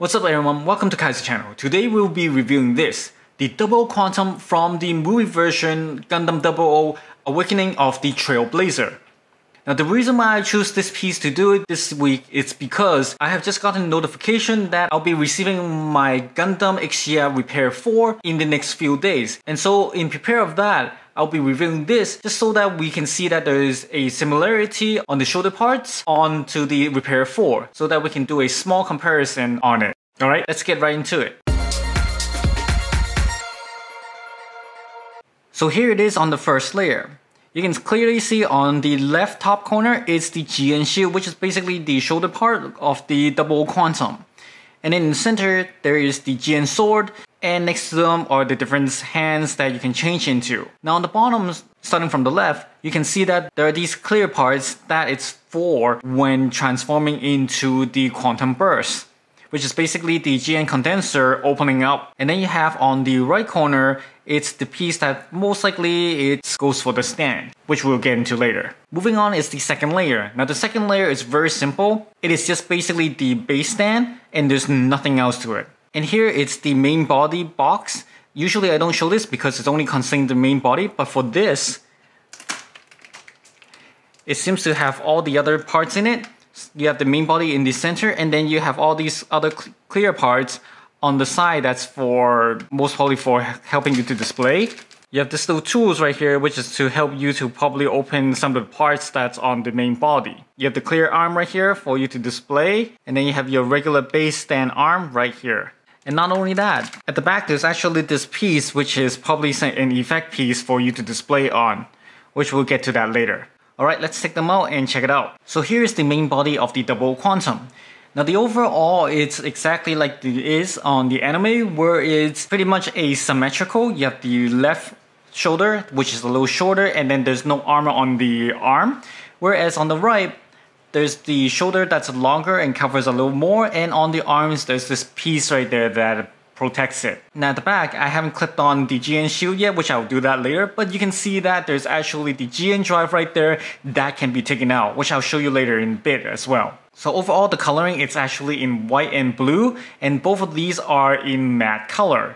What's up everyone, welcome to Kaiser channel. Today we'll be reviewing this, the Double Quantum from the movie version Gundam 00 Awakening of the Trailblazer. Now the reason why I chose this piece to do it this week is because I have just gotten a notification that I'll be receiving my Gundam Exia Repair 4 in the next few days. And so in prepare of that, I'll be reviewing this just so that we can see that there is a similarity on the shoulder parts onto the Repair 4 so that we can do a small comparison on it. Alright, let's get right into it. So here it is on the first layer. You can clearly see on the left top corner is the GN shield, which is basically the shoulder part of the Double Quantum. And in the center, there is the GN sword, and next to them are the different hands that you can change into. Now on the bottom, starting from the left, you can see that there are these clear parts that it's for when transforming into the Quantum Burst, which is basically the GN condenser opening up. And then you have on the right corner, it's the piece that most likely it goes for the stand, which we'll get into later. Moving on is the second layer. Now the second layer is very simple. It is just basically the base stand and there's nothing else to it. And here it's the main body box. Usually I don't show this because it's only concerning the main body, but for this, it seems to have all the other parts in it. You have the main body in the center, and then you have all these other clear parts on the side that's for most probably for helping you to display. You have this little tools right here, which is to help you to probably open some of the parts that's on the main body. You have the clear arm right here for you to display, and then you have your regular base stand arm right here. And not only that, at the back there's actually this piece which is probably an effect piece for you to display on, which we'll get to that later. Alright, let's take them out and check it out. So here's the main body of the Double Quantum. Now the overall, it's exactly like it is on the anime, where it's pretty much asymmetrical. You have the left shoulder, which is a little shorter, and then there's no armor on the arm. Whereas on the right, there's the shoulder that's longer and covers a little more, and on the arms, there's this piece right there that protects it. Now at the back, I haven't clipped on the GN shield yet, which I'll do that later, but you can see that there's actually the GN drive right there that can be taken out, which I'll show you later in a bit as well. So overall, the coloring, it's actually in white and blue, and both of these are in matte color.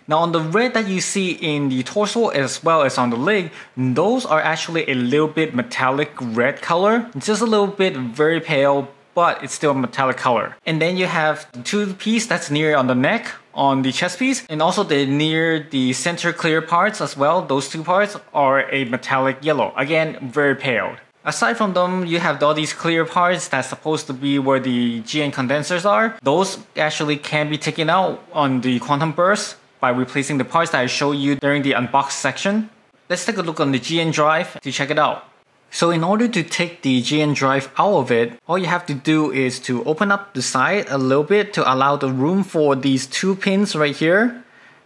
Now on the red that you see in the torso as well as on the leg, those are actually a little bit metallic red color, just a little bit very pale, but it's still a metallic color. And then you have the two piece that's near on the neck, on the chest piece, and also near the center clear parts as well. Those two parts are a metallic yellow, again very pale. Aside from them, you have all these clear parts that's supposed to be where the GN condensers are. Those actually can be taken out on the Quantum Burst by replacing the parts that I showed you during the unboxed section. Let's take a look on the GN drive to check it out. So in order to take the GN drive out of it, all you have to do is to open up the side a little bit to allow the room for these two pins right here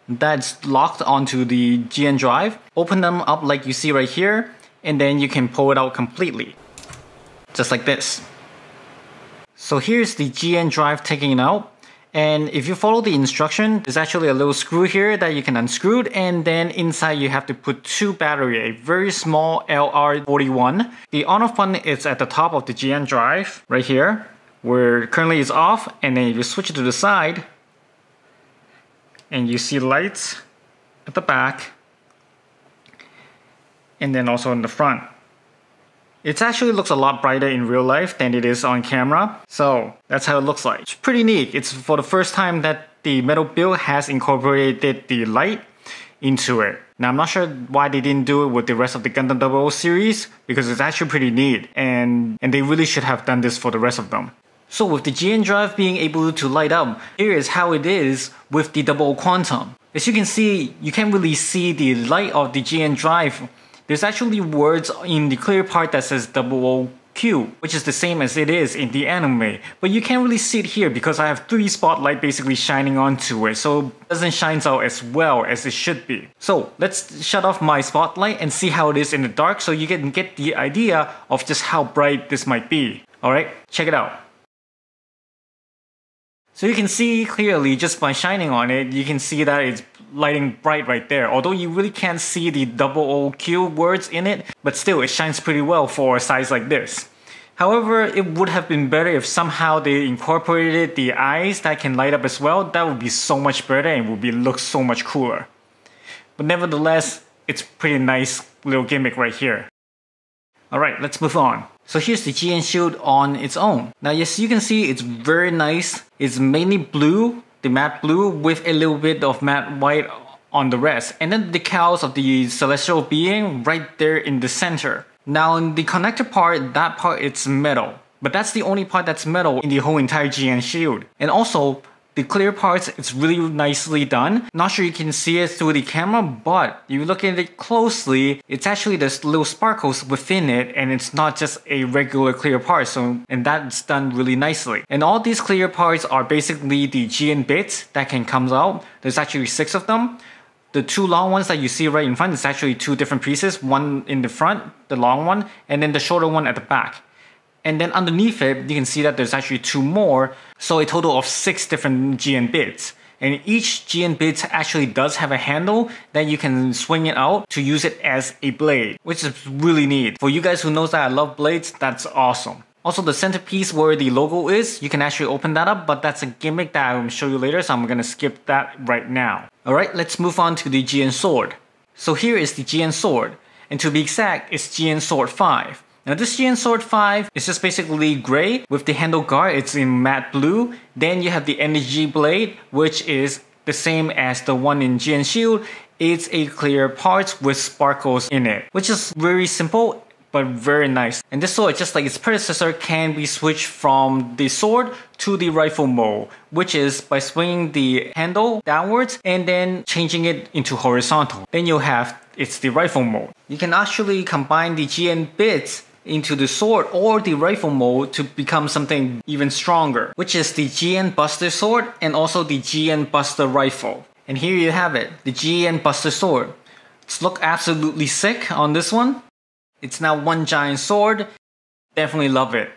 that's locked onto the GN drive. Open them up like you see right here, and then you can pull it out completely, just like this. So here's the GN drive taking it out. And if you follow the instruction, there's actually a little screw here that you can unscrew, and then inside you have to put two batteries, a very small LR41. The on-off button is at the top of the GN drive, right here, where currently it's off, and then you switch it to the side, and you see lights at the back, and then also in the front. It actually looks a lot brighter in real life than it is on camera, so that's how it looks like. It's pretty neat. It's for the first time that the metal build has incorporated the light into it. Now I'm not sure why they didn't do it with the rest of the Gundam 00 series, because it's actually pretty neat, and they really should have done this for the rest of them. So with the GN drive being able to light up, here is how it is with the Double Quantum. As you can see, you can't really see the light of the GN drive. There's actually words in the clear part that says OOQ, which is the same as it is in the anime. But you can't really see it here because I have 3 spotlights basically shining onto it, so it doesn't shine out as well as it should be. So let's shut off my spotlight and see how it is in the dark so you can get the idea of just how bright this might be. Alright, check it out. So you can see clearly just by shining on it, you can see that it's lighting bright right there. Although you really can't see the OOQ words in it, but still it shines pretty well for a size like this. However, it would have been better if somehow they incorporated the eyes that can light up as well. That would be so much better and would look so much cooler. But nevertheless, it's pretty nice little gimmick right here. Alright, let's move on. So here's the GN Shield on its own. Now yes, you can see it's very nice. It's mainly blue, the matte blue, with a little bit of matte white on the rest. And then the decals of the celestial being right there in the center. Now in the connector part, that part it's metal. But that's the only part that's metal in the whole entire GN Shield. And also, the clear parts, it's really nicely done. Not sure you can see it through the camera, but if you look at it closely, it's actually there's little sparkles within it, and it's not just a regular clear part. And that's done really nicely. And all these clear parts are basically the GN bits that can come out. There's actually 6 of them. The 2 long ones that you see right in front is actually 2 different pieces. One in the front, the long one, and then the shorter one at the back. And then underneath it, you can see that there's actually 2 more, so a total of 6 different GN bits. And each GN bit actually does have a handle that you can swing it out to use it as a blade, which is really neat. For you guys who knows that I love blades, that's awesome. Also, the centerpiece where the logo is, you can actually open that up, but that's a gimmick that I will show you later, so I'm gonna skip that right now. Alright, let's move on to the GN Sword. So here is the GN Sword, and to be exact, it's GN Sword 5. Now this GN Sword 5 is just basically gray with the handle guard, it's in matte blue. Then you have the energy blade, which is the same as the one in GN Shield. It's a clear part with sparkles in it, which is very simple but very nice. And this sword, just like its predecessor, can be switched from the sword to the rifle mode, which is by swinging the handle downwards and then changing it into horizontal. Then you'll have it's the rifle mode. You can actually combine the GN bits into the sword or the rifle mode to become something even stronger, which is the GN Buster Sword and also the GN Buster Rifle. And here you have it, the GN Buster Sword. It's look absolutely sick on this one. It's now one giant sword. Definitely love it.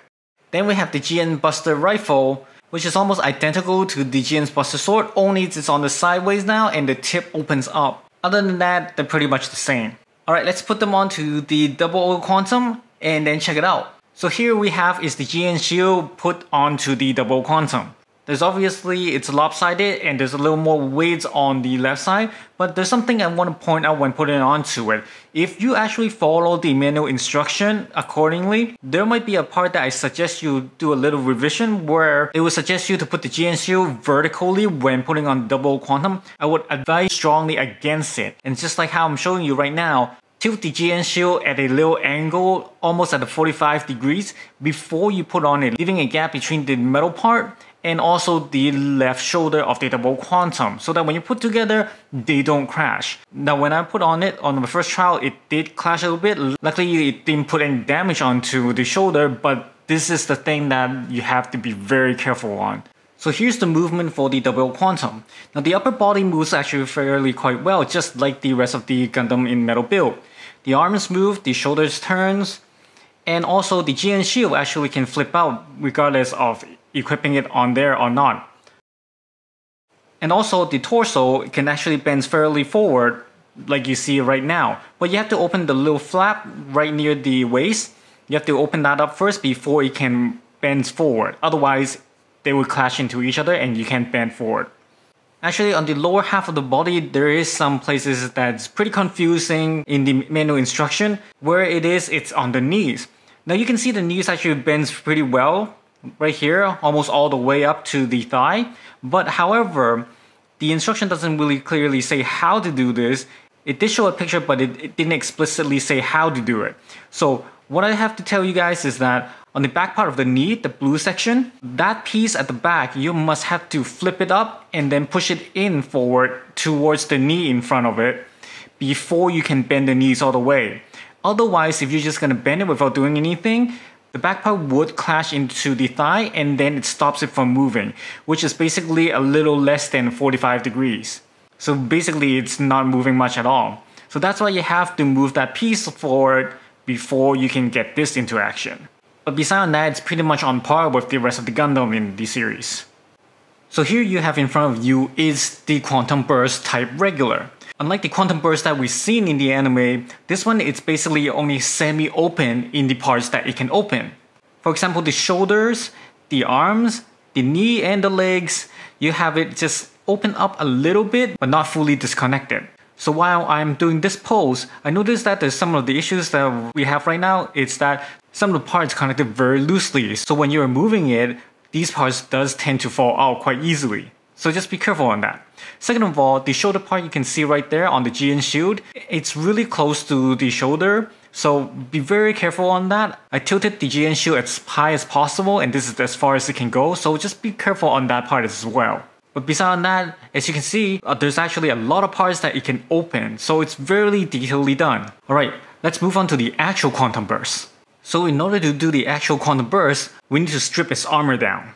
Then we have the GN Buster Rifle, which is almost identical to the GN Buster Sword, only it's on the sideways now and the tip opens up. Other than that, they're pretty much the same. Alright, let's put them onto the Double O Quantum and then check it out. So here we have is the GN Shield put onto the Double Quantum. There's obviously, it's lopsided and there's a little more weight on the left side, but there's something I want to point out when putting it onto it. If you actually follow the manual instruction accordingly, there might be a part that I suggest you do a little revision where it would suggest you to put the GN Shield vertically when putting on Double Quantum. I would advise strongly against it. And just like how I'm showing you right now, tilt the GN Shield at a little angle, almost at the 45 degrees, before you put on it, leaving a gap between the metal part and also the left shoulder of the Double Quantum, so that when you put together, they don't crash. Now when I put on it on the first trial, it did clash a little bit. Luckily it didn't put any damage onto the shoulder, but this is the thing that you have to be very careful on. So here's the movement for the Double Quantum. Now the upper body moves actually fairly quite well, just like the rest of the Gundam in metal build. The arms move, the shoulders turns, and also the GN Shield actually can flip out regardless of equipping it on there or not. And also the torso can actually bend fairly forward like you see right now. But you have to open the little flap right near the waist. You have to open that up first before it can bend forward. Otherwise, they will clash into each other and you can't bend forward. Actually, on the lower half of the body, there is some places that's pretty confusing in the manual instruction. Where it is, it's on the knees. Now you can see the knees actually bends pretty well right here, almost all the way up to the thigh. But however, the instruction doesn't really clearly say how to do this. It did show a picture, but it didn't explicitly say how to do it. So what I have to tell you guys is that on the back part of the knee, the blue section, that piece at the back, you must have to flip it up and then push it in forward towards the knee in front of it before you can bend the knees all the way. Otherwise, if you're just going to bend it without doing anything, the back part would clash into the thigh and then it stops it from moving, which is basically a little less than 45 degrees. So basically it's not moving much at all. So that's why you have to move that piece forward before you can get this into action. But besides that, it's pretty much on par with the rest of the Gundam in the series. So here you have in front of you is the Quantum Burst Type Regular. Unlike the Quantum Burst that we've seen in the anime, this one is basically only semi-open in the parts that it can open. For example, the shoulders, the arms, the knee and the legs, you have it just open up a little bit but not fully disconnected. So while I'm doing this pose, I noticed that there's some of the issues that we have right now. It's that some of the parts connected very loosely. So when you're moving it, these parts does tend to fall out quite easily. So just be careful on that. Second of all, the shoulder part you can see right there on the GN Shield, it's really close to the shoulder. So be very careful on that. I tilted the GN Shield as high as possible and this is as far as it can go. So just be careful on that part as well. But besides that, as you can see, there's actually a lot of parts that it can open. So it's very detailedly done. Alright, let's move on to the actual Quantum Burst. So in order to do the actual Quantum Burst, we need to strip its armor down.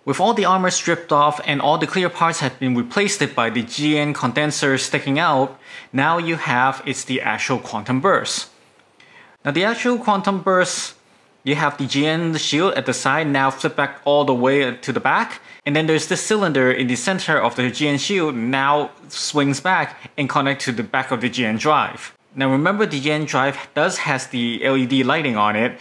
With all the armor stripped off and all the clear parts have been replaced by the GN condenser sticking out, now you have it's the actual Quantum Burst. Now the actual Quantum Burst, you have the GN shield at the side now flip back all the way to the back, and then there's this cylinder in the center of the GN shield now swings back and connect to the back of the GN drive. Now remember the GN drive has the LED lighting on it.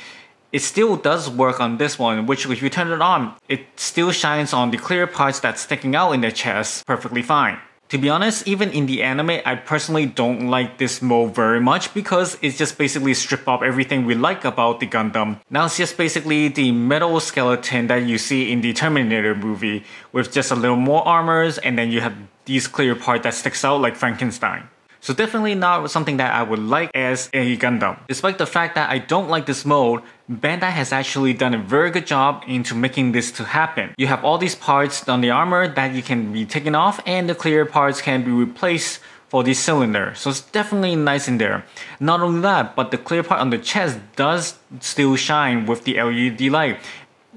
It still does work on this one, which if you turn it on, it still shines on the clear parts that's sticking out in the chest perfectly fine. To be honest, even in the anime, I personally don't like this mode very much because it's just basically stripped off everything we like about the Gundam. Now it's just basically the metal skeleton that you see in the Terminator movie with just a little more armors and then you have these clear part that sticks out like Frankenstein. So definitely not something that I would like as a Gundam. Despite the fact that I don't like this mode, Bandai has actually done a very good job into making this to happen. You have all these parts on the armor that you can be taken off and the clear parts can be replaced for the cylinder. So it's definitely nice in there. Not only that, but the clear part on the chest does still shine with the LED light.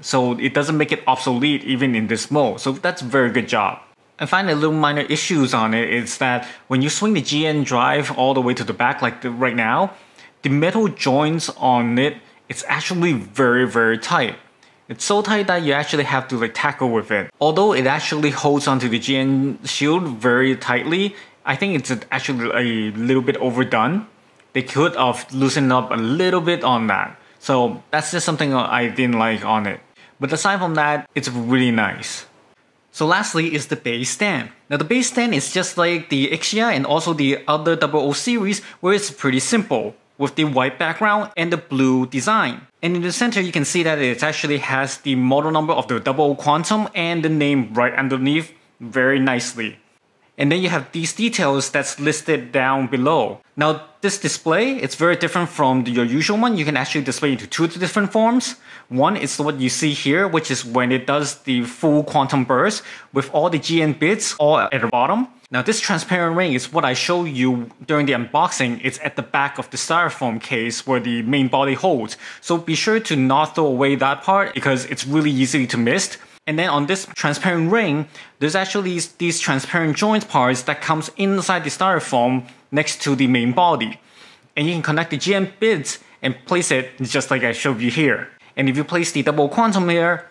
So it doesn't make it obsolete even in this mode. So that's a very good job. I find a little minor issues on it is that when you swing the GN drive all the way to the back like right now, the metal joints on it, it's actually very tight. It's so tight that you actually have to tackle with it. Although it actually holds onto the GN shield very tightly, I think it's actually a little bit overdone. They could have loosened up a little bit on that. So that's just something I didn't like on it. But aside from that, it's really nice. So lastly is the base stand. Now the base stand is just like the Ixia and also the other 00 series where it's pretty simple with the white background and the blue design. And in the center you can see that it actually has the model number of the 00 Quantum and the name right underneath very nicely. And then you have these details that's listed down below. Now this display, it's very different from your usual one. You can actually display into two different forms. One is what you see here, which is when it does the full Quantum Burst with all the GN bits all at the bottom. Now this transparent ring is what I showed you during the unboxing. It's at the back of the styrofoam case where the main body holds. So be sure to not throw away that part because it's really easy to miss. And then on this transparent ring, there's actually these transparent joint parts that comes inside the styrofoam next to the main body. And you can connect the GN bits and place it just like I showed you here. And if you place the 00 Quantum here,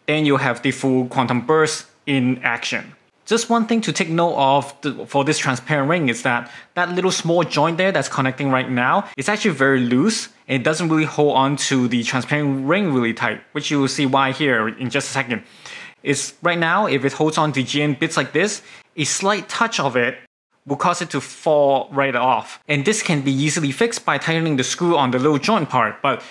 then you'll have the full Quantum Burst in action. Just one thing to take note of for this transparent ring is that little small joint there that's connecting right now, it's actually very loose and it doesn't really hold on to the transparent ring really tight, which you will see why here in just a second. It's right now, if it holds on to GN bits like this, a slight touch of it will cause it to fall right off. And this can be easily fixed by tightening the screw on the little joint part, but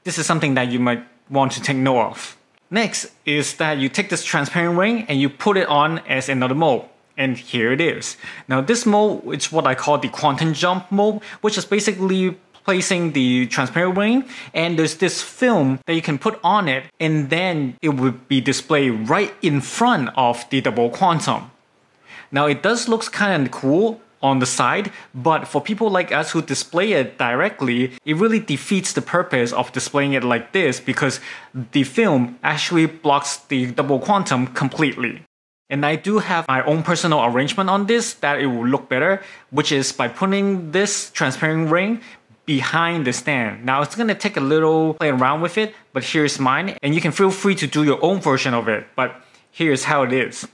this is something that you might want to take note of. Next is that you take this transparent ring and you put it on as another mode. And here it is. Now this mode is what I call the Quantum Jump mode, which is basically placing the transparent ring and there's this film that you can put on it and then it would be displayed right in front of the 00 Quantum. Now it does look kind of cool on the side, but for people like us who display it directly, it really defeats the purpose of displaying it like this because the film actually blocks the double quantum completely. And I do have my own personal arrangement on this that it will look better, which is by putting this transparent ring behind the stand. Now it's gonna take a little play around with it, but here's mine, and you can feel free to do your own version of it, but here's how it is.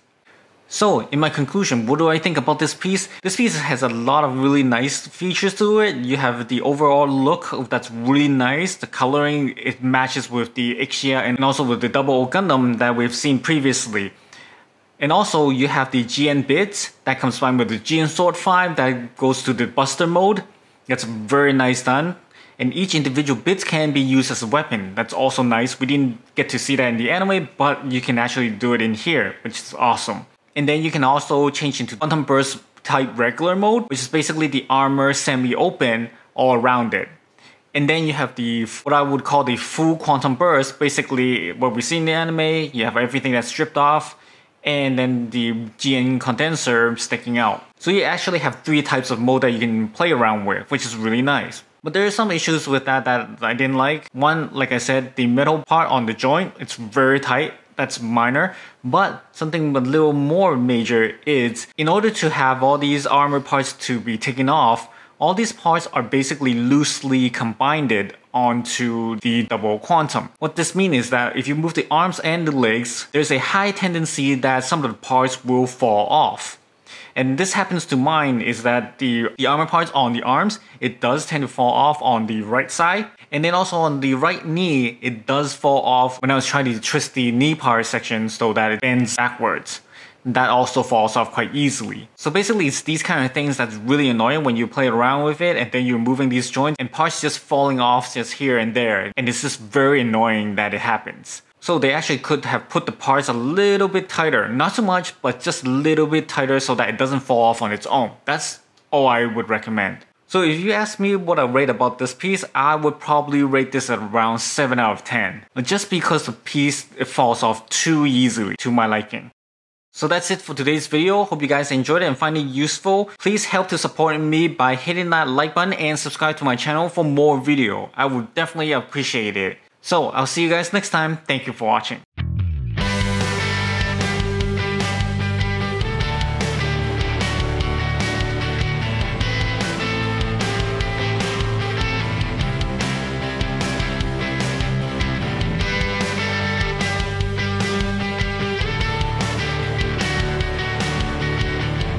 So, in my conclusion, what do I think about this piece? This piece has a lot of really nice features to it. You have the overall look that's really nice. The coloring, it matches with the Ixia and also with the Double O Gundam that we've seen previously. And also, you have the GN bits that comes fine with the GN Sword 5 that goes to the Buster mode. That's very nice done. And each individual bit can be used as a weapon. That's also nice. We didn't get to see that in the anime, but you can actually do it in here, which is awesome. And then you can also change into Quantum Burst type regular mode, which is basically the armor semi-open all around it. And then you have the, what I would call the full Quantum Burst, basically what we see in the anime, you have everything that's stripped off, and then the GN condenser sticking out. So you actually have 3 types of mode that you can play around with, which is really nice. But there are some issues with that I didn't like. One, like I said, the metal part on the joint, it's very tight. That's minor, but something a little more major is in order to have all these armor parts to be taken off, all these parts are basically loosely combined onto the double quantum. What this means is that if you move the arms and the legs, there's a high tendency that some of the parts will fall off. And this happens to mine is that the armor parts on the arms, it does tend to fall off on the right side. And then also on the right knee, it does fall off when I was trying to twist the knee part section so that it bends backwards. That also falls off quite easily. So basically it's these kind of things that's really annoying when you play around with it and then you're moving these joints and parts just falling off just here and there. And it's just very annoying that it happens. So they actually could have put the parts a little bit tighter. Not too much, but just a little bit tighter so that it doesn't fall off on its own. That's all I would recommend. So if you ask me what I rate about this piece, I would probably rate this at around 7 out of 10. Just because the piece, it falls off too easily to my liking. So that's it for today's video. Hope you guys enjoyed it and find it useful. Please help to support me by hitting that like button and subscribe to my channel for more video. I would definitely appreciate it. So I'll see you guys next time. Thank you for watching.